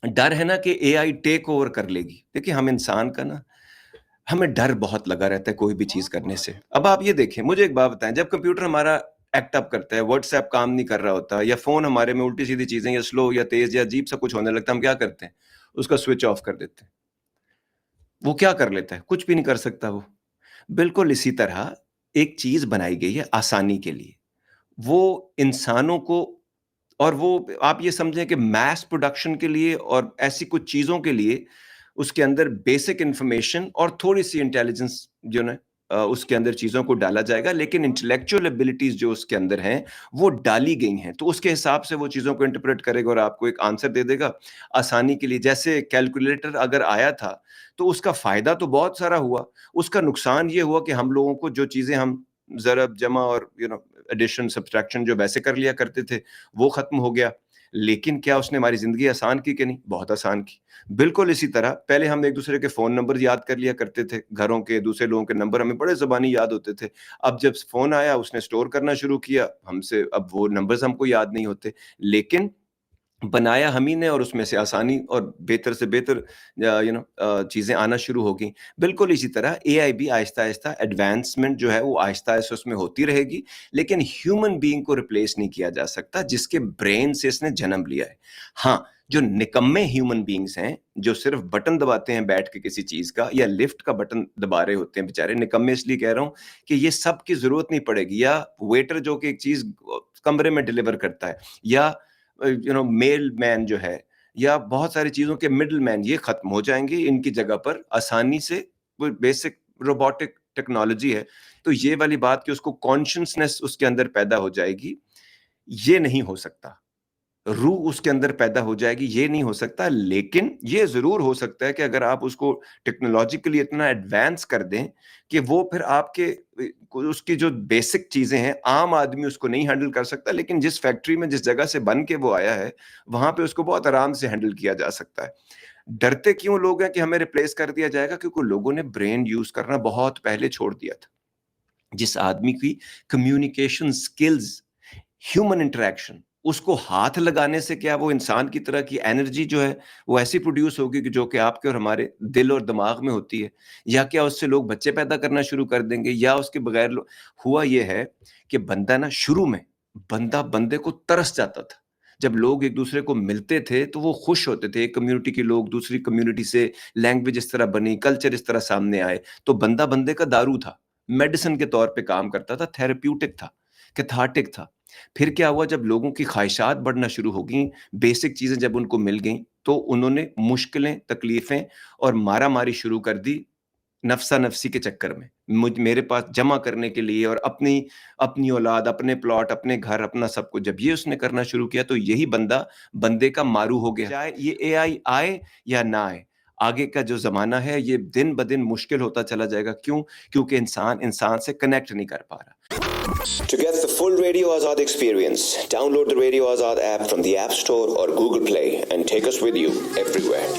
ڈر ہے نا کہ اے آئی ٹیک اوور کر لے گی. دیکھیے ہم انسان کا نا ہمیں ڈر بہت لگا رہتا ہے کوئی بھی چیز کرنے سے. اب آپ یہ دیکھیں, مجھے ایک بات بتائیں, جب کمپیوٹر ہمارا ایکٹ اپ کرتا ہے, واٹس ایپ کام نہیں کر رہا ہوتا, یا فون ہمارے میں الٹی سیدھی چیزیں یا سلو یا تیز یا عجیب سا کچھ ہونے لگتا ہے, ہم کیا کرتے ہیں؟ اس کا سوئچ آف کر دیتے ہیں. وہ کیا کر لیتا ہے؟ کچھ بھی نہیں کر سکتا وہ. بالکل اسی طرح ایک چیز بنائی گئی ہے آسانی کے لیے, وہ انسانوں کو, اور وہ آپ یہ سمجھیں کہ میس پروڈکشن کے لیے اور ایسی کچھ چیزوں کے لیے اس کے اندر بیسک انفارمیشن اور تھوڑی سی انٹیلیجنس جو نا اس کے اندر چیزوں کو ڈالا جائے گا, لیکن انٹلیکچوئل ایبلٹیز جو اس کے اندر ہیں وہ ڈالی گئی ہیں, تو اس کے حساب سے وہ چیزوں کو انٹرپریٹ کرے گا اور آپ کو ایک آنسر دے دے گا آسانی کے لیے. جیسے کیلکولیٹر اگر آیا تھا تو اس کا فائدہ تو بہت سارا ہوا, اس کا نقصان یہ ہوا کہ ہم لوگوں کو جو چیزیں ہم ضرب جمع اور ایڈیشن سبٹریکشن جو ویسے کر لیا کرتے تھے وہ ختم ہو گیا. لیکن کیا اس نے ہماری زندگی آسان کی کہ نہیں؟ بہت آسان کی. بالکل اسی طرح پہلے ہم ایک دوسرے کے فون نمبر یاد کر لیا کرتے تھے, گھروں کے دوسرے لوگوں کے نمبر ہمیں بڑے زبانی یاد ہوتے تھے. اب جب فون آیا اس نے سٹور کرنا شروع کیا ہم سے, اب وہ نمبرز ہم کو یاد نہیں ہوتے, لیکن بنایا ہم ہی نے, اور اس میں سے آسانی اور بہتر سے بہتر چیزیں آنا شروع ہو گئیں. بالکل اسی طرح اے آئی بھی آہستہ آہستہ ایڈوانسمنٹ جو ہے وہ آہستہ آہستہ اس میں ہوتی رہے گی, لیکن ہیومن بینگ کو ریپلیس نہیں کیا جا سکتا جس کے برین سے اس نے جنم لیا ہے. ہاں, جو نکمے ہیومن بینگز ہیں جو صرف بٹن دباتے ہیں بیٹھ کے کسی چیز کا, یا لفٹ کا بٹن دبا رہے ہوتے ہیں بیچارے, نکمے اس لیے کہہ رہا ہوں کہ یہ سب کی ضرورت نہیں پڑے گی, یا ویٹر جو کہ ایک چیز کمرے میں ڈلیور کرتا ہے, یا میل مین جو ہے, یا بہت ساری چیزوں کے مڈل مین, یہ ختم ہو جائیں گے. ان کی جگہ پر آسانی سے کوئی بیسک روبوٹک ٹیکنالوجی ہے, تو یہ والی بات کہ اس کو کانشنسنس اس کے اندر پیدا ہو جائے گی, یہ نہیں ہو سکتا. روح اس کے اندر پیدا ہو جائے گی, یہ نہیں ہو سکتا. لیکن یہ ضرور ہو سکتا ہے کہ اگر آپ اس کو ٹیکنالوجیکلی اتنا ایڈوانس کر دیں کہ وہ پھر آپ کے اس کی جو بیسک چیزیں ہیں عام آدمی اس کو نہیں ہینڈل کر سکتا, لیکن جس فیکٹری میں جس جگہ سے بن کے وہ آیا ہے وہاں پہ اس کو بہت آرام سے ہینڈل کیا جا سکتا ہے. ڈرتے کیوں لوگ ہیں کہ ہمیں ریپلیس کر دیا جائے گا؟ کیونکہ لوگوں نے برین یوز کرنا بہت پہلے چھوڑ دیا تھا. جس آدمی کی کمیونیکیشن سکلز, ہیومن انٹریکشن, اس کو ہاتھ لگانے سے کیا وہ انسان کی طرح کی انرجی جو ہے وہ ایسی پروڈیوس ہوگی کہ جو کہ آپ کے اور ہمارے دل اور دماغ میں ہوتی ہے, یا کیا اس سے لوگ بچے پیدا کرنا شروع کر دیں گے, یا اس کے بغیر ہوا یہ ہے کہ بندہ نا شروع میں بندہ بندے کو ترس جاتا تھا. جب لوگ ایک دوسرے کو ملتے تھے تو وہ خوش ہوتے تھے, ایک کمیونٹی کے لوگ دوسری کمیونٹی سے, لینگویج اس طرح بنی, کلچر اس طرح سامنے آئے, تو بندہ بندے کا دارو تھا, میڈیسن کے طور پہ کام کرتا تھا, تھیراپیوٹک تھا, کیتھارٹک تھا. پھر کیا ہوا؟ جب لوگوں کی خواہشات بڑھنا شروع ہو گئیں, بیسک چیزیں جب ان کو مل گئیں, تو انہوں نے مشکلیں, تکلیفیں اور مارا ماری شروع کر دی نفسا نفسی کے چکر میں, میرے پاس جمع کرنے کے لیے, اور اپنی اولاد, اپنے پلاٹ, اپنے گھر, اپنا سب کچھ. جب یہ اس نے کرنا شروع کیا تو یہی بندہ بندے کا مارو ہو گیا. چاہے یہ اے آئی آئے یا نہ آئے, آگے کا جو زمانہ ہے یہ دن بدن مشکل ہوتا چلا جائے گا. کیوں؟ کیونکہ انسان سے کنیکٹ نہیں کر پا رہا. To get the full Radio Azad experience, download the Radio Azad app from the App Store or Google Play and take us with you everywhere.